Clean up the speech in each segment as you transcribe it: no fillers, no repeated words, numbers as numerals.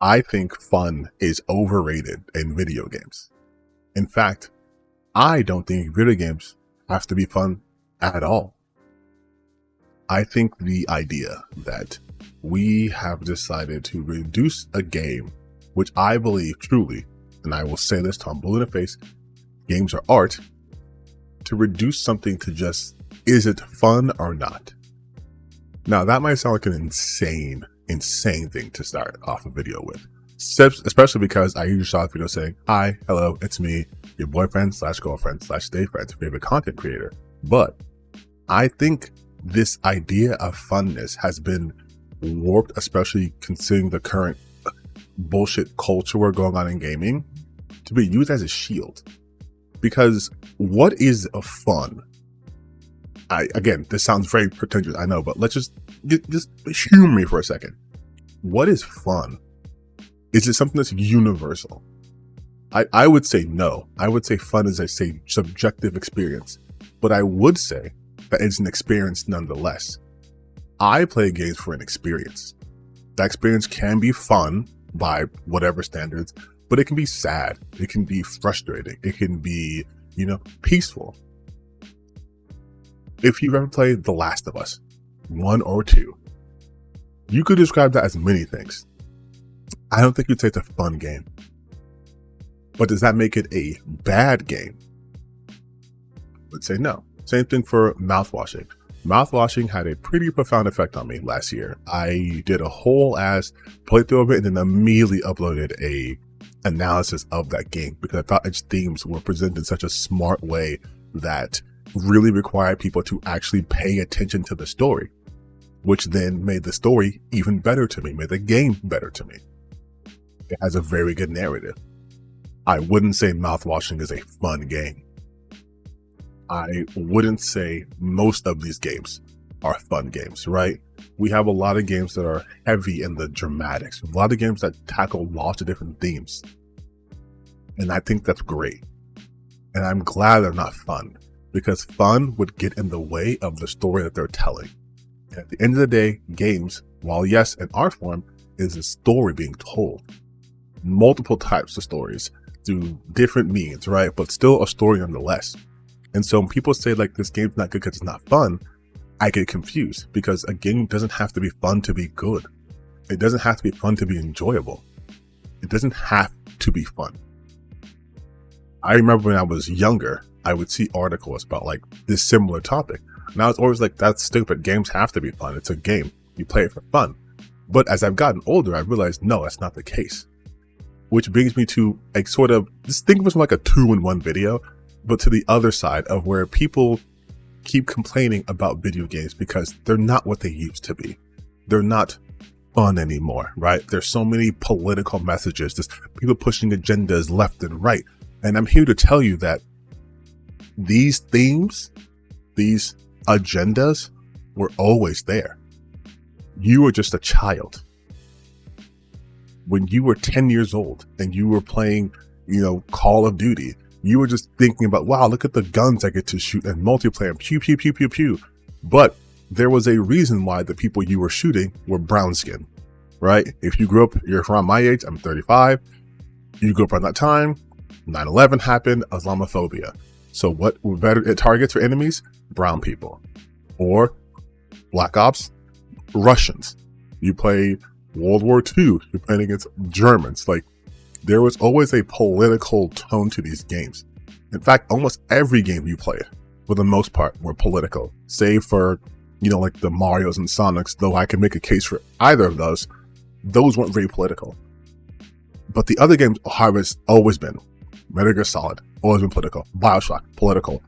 I think fun is overrated in video games. In fact, I don't think video games have to be fun at all. I think the idea that we have decided to reduce a game, which I believe truly, and I will say this till I'm blue in the face, games are art, to reduce something to just, is it fun or not? Now that might sound like an insane thing to start off a video with, especially because I usually start a video saying, hi, hello, it's me, your boyfriend slash girlfriend slash day friend's favorite content creator. But I think this idea of funness has been warped, especially considering the current bullshit culture we're going on in gaming, to be used as a shield. Because what is a fun? Again, this sounds very pretentious, I know, but let's just humor me for a second. What is fun? Is it something that's universal? I would say no. I would say fun is a subjective experience, but I would say that it's an experience nonetheless. I play games for an experience. That experience can be fun by whatever standards, but it can be sad. It can be frustrating. It can be, peaceful. If you've ever played The Last of Us, 1 or 2, you could describe that as many things. I don't think you'd say it's a fun game. But does that make it a bad game? I would say no. Same thing for mouthwashing. Mouthwashing had a pretty profound effect on me last year. I did a whole ass playthrough of it and then immediately uploaded a analysis of that game because I thought its themes were presented in such a smart way that really required people to actually pay attention to the story, which then made the story even better to me, made the game better to me. It has a very good narrative. I wouldn't say mouthwashing is a fun game. I wouldn't say most of these games are fun games, right? We have a lot of games that are heavy in the dramatics, a lot of games that tackle lots of different themes. And I think that's great. And I'm glad they're not fun, because fun would get in the way of the story that they're telling. And at the end of the day, games, while yes, an art form, is a story being told. Multiple types of stories through different means, right? But still a story nonetheless. And so when people say like this game's not good because it's not fun, I get confused because a game doesn't have to be fun to be good. It doesn't have to be fun to be enjoyable. It doesn't have to be fun. I remember when I was younger, I would see articles about like this similar topic. And I was always like, that's stupid. Games have to be fun. It's a game. You play it for fun. But as I've gotten older, I realized, no, that's not the case. Which brings me to like sort of, just think of it as like a 2-in-1 video, but to the other side of where people keep complaining about video games because they're not what they used to be. They're not fun anymore, right? There's so many political messages, just people pushing agendas left and right. And I'm here to tell you that these themes, these agendas were always there. You were just a child. When you were 10 years old and you were playing, Call of Duty, you were just thinking about, wow, look at the guns I get to shoot and multiplayer, pew, pew, pew, pew, pew. But there was a reason why the people you were shooting were brown skin, right? If you grew up, you're around my age, I'm 35. You grew up around that time, 9/11 happened, Islamophobia. So what were better targets for enemies? Brown people. Or Black Ops, Russians. You play World War II, you're playing against Germans. Like, there was always a political tone to these games. In fact, almost every game you play, for the most part, were political. Save for, like the Marios and Sonics, though I can make a case for either of those. Those weren't very political. But the other games have always been. Metal Gear Solid, always been political. BioShock, political.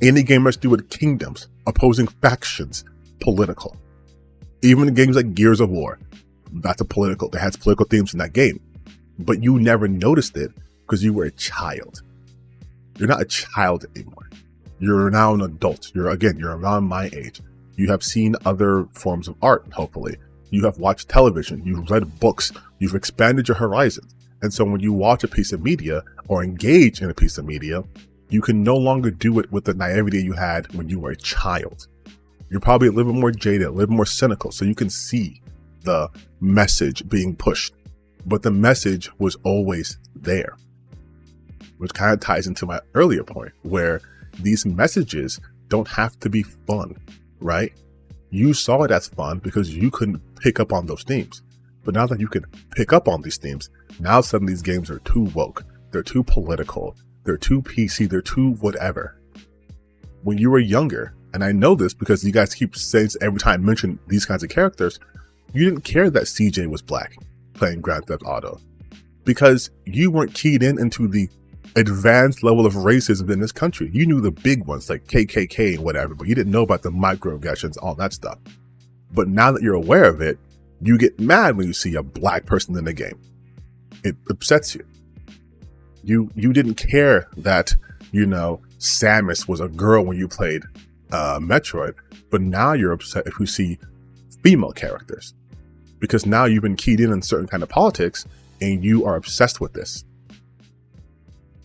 Any game that's to do with kingdoms, opposing factions, political. Even games like Gears of War, they had political themes in that game. But you never noticed it because you were a child. You're not a child anymore. You're now an adult. You're around my age. You have seen other forms of art, hopefully. You have watched television. You've read books. You've expanded your horizons. And so when you watch a piece of media or engage in a piece of media, you can no longer do it with the naivety you had when you were a child. You're probably a little bit more jaded, a little bit more cynical, so you can see the message being pushed, but the message was always there, which kind of ties into my earlier point where these messages don't have to be fun, right? You saw it as fun because you couldn't pick up on those themes. But now that you can pick up on these themes, now some of these games are too woke, they're too political, they're too PC, they're too whatever. When you were younger, and I know this because you guys keep saying every time I mention these kinds of characters, you didn't care that CJ was black playing Grand Theft Auto because you weren't keyed into the advanced level of racism in this country. You knew the big ones like KKK and whatever, but you didn't know about the microaggressions, all that stuff. But now that you're aware of it, you get mad when you see a black person in the game. It upsets you. You didn't care that, Samus was a girl when you played Metroid, but now you're upset if you see female characters because now you've been keyed in certain kind of politics and you are obsessed with this.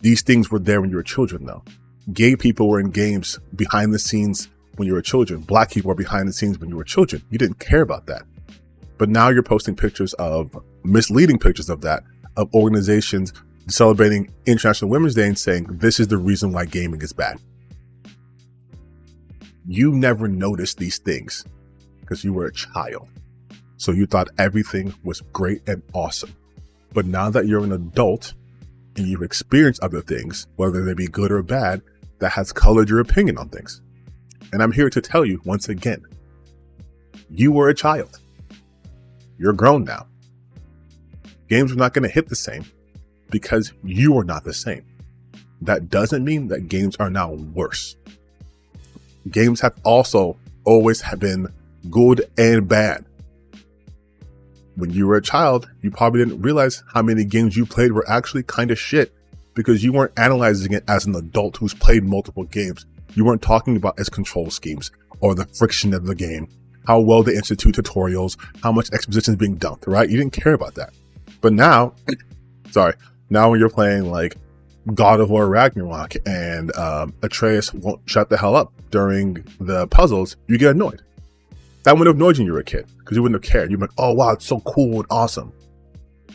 These things were there when you were children, though. Gay people were in games behind the scenes when you were children. Black people were behind the scenes when you were children. You didn't care about that. But now you're posting pictures of misleading pictures of that, of organizations celebrating International Women's Day and saying, this is the reason why gaming is bad. You never noticed these things because you were a child. So you thought everything was great and awesome. But now that you're an adult and you've experienced other things, whether they be good or bad, that has colored your opinion on things. And I'm here to tell you once again, you were a child. You're grown now. Games are not going to hit the same because you are not the same. That doesn't mean that games are now worse. Games have also always have been good and bad. When you were a child, you probably didn't realize how many games you played were actually kind of shit because you weren't analyzing it as an adult who's played multiple games. You weren't talking about its control schemes or the friction of the game, how well they institute tutorials, how much exposition is being dumped, right? You didn't care about that. But now, now when you're playing like God of War Ragnarok and Atreus won't shut the hell up during the puzzles, you get annoyed. That wouldn't have annoyed you when you were a kid because you wouldn't have cared. You'd be like, oh wow, it's so cool and awesome.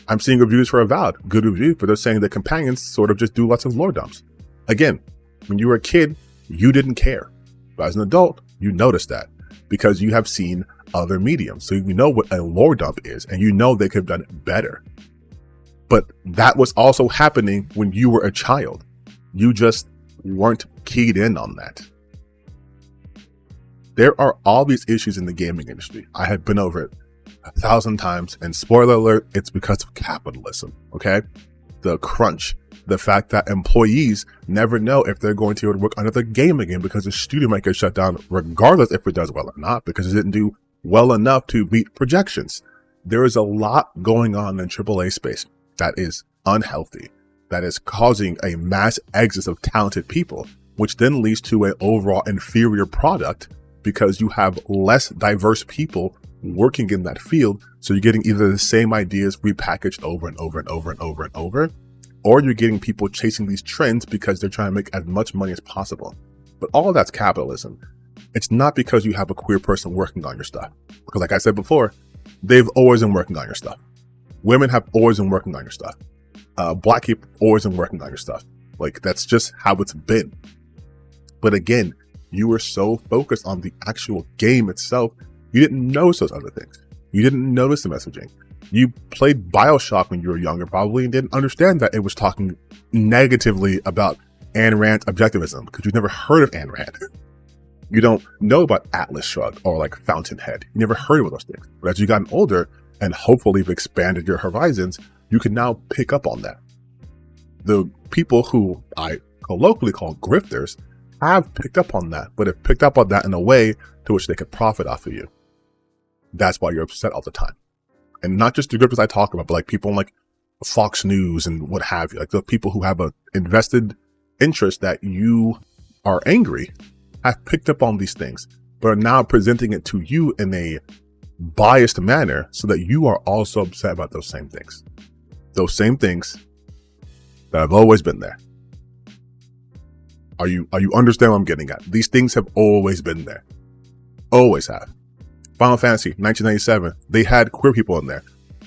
I'm seeing reviews for Avowed, good reviews, but they're saying that companions sort of just do lots of lore dumps. Again, when you were a kid, you didn't care. But as an adult, you notice that because you have seen other mediums. So you know what a lore dump is and you know they could have done it better. But that was also happening when you were a child. You just weren't keyed in on that. There are all these issues in the gaming industry. I have been over it 1,000 times, and spoiler alert, it's because of capitalism, okay? The crunch, the fact that employees never know if they're going to be able to work on another game again because the studio might get shut down regardless if it does well or not because it didn't do well enough to meet projections. There is a lot going on in AAA space that is unhealthy, that is causing a mass exodus of talented people, which then leads to an overall inferior product because you have less diverse people working in that field. So you're getting either the same ideas repackaged over and over and over and over and over, or you're getting people chasing these trends because they're trying to make as much money as possible. But all of that's capitalism. It's not because you have a queer person working on your stuff. Because like I said before, they've always been working on your stuff. Women have always been working on your stuff. Black people have always been working on your stuff. Like that's just how it's been. But again, you were so focused on the actual game itself, you didn't notice those other things. You didn't notice the messaging. You played BioShock when you were younger probably and didn't understand that it was talking negatively about Ayn Rand's objectivism because you've never heard of Ayn Rand. You don't know about Atlas Shrugged or like Fountainhead. You never heard of those things. But as you've gotten older and hopefully you've expanded your horizons, you can now pick up on that. The people who I colloquially call grifters have picked up on that, but have picked up on that in a way to which they could profit off of you. That's why you're upset all the time. And not just the grifters I talk about, but like people like Fox News and what have you, like the people who have a invested interest that you are angry have picked up on these things, but are now presenting it to you in a biased manner so that you are also upset about those same things. Those same things that have always been there. Are you understand what I'm getting at? These things have always been there. Always have. Final Fantasy 1997, they had queer people in there.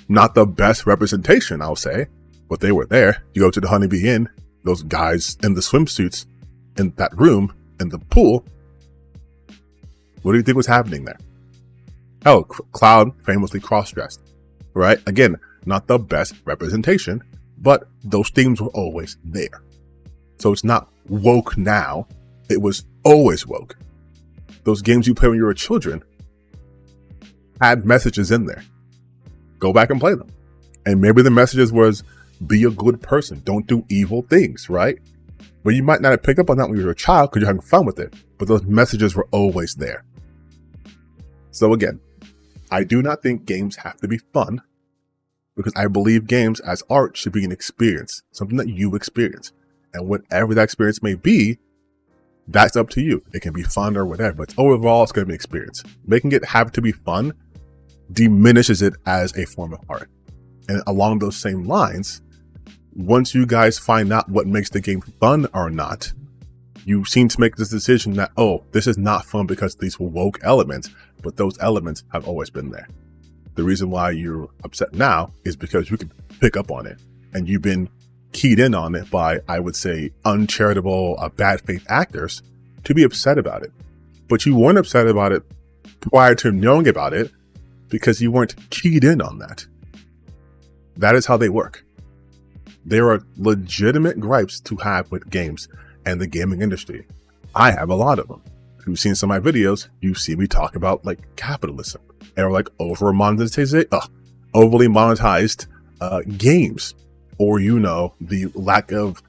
Not the best representation, I'll say, but they were there. You go to the Honeybee Inn, those guys in the swimsuits in that room in the pool. What do you think was happening there? Oh, Cloud famously cross-dressed, right? Again, not the best representation, but those themes were always there. So it's not woke now. It was always woke. Those games you play when you were children had messages in there. Go back and play them. And maybe the messages was, be a good person. Don't do evil things, right? But you might not have picked up on that when you were a child because you're having fun with it. But those messages were always there. So again, I do not think games have to be fun, because I believe games as art should be an experience, something that you experience. And whatever that experience may be, that's up to you. It can be fun or whatever, but overall, it's going to be an experience. Making it have to be fun diminishes it as a form of art. And along those same lines, once you guys find out what makes the game fun or not, you seem to make this decision that, oh, this is not fun because of these woke elements, but those elements have always been there. The reason why you're upset now is because you can pick up on it, and you've been keyed in on it by, I would say, uncharitable, bad faith actors to be upset about it. But you weren't upset about it prior to knowing about it because you weren't keyed in on that. That is how they work. There are legitimate gripes to have with games and the gaming industry. I have a lot of them. If you've seen some of my videos, you see me talk about like capitalism or like overly monetized games, or the lack of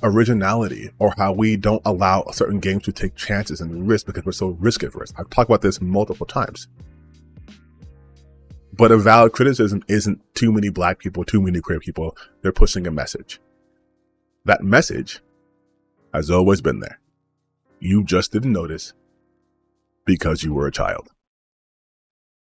originality, or how we don't allow certain games to take chances and risk because we're so risk averse. I've talked about this multiple times. But a valid criticism isn't too many black people, too many queer people. They're pushing a message. That message has always been there. You just didn't notice because you were a child.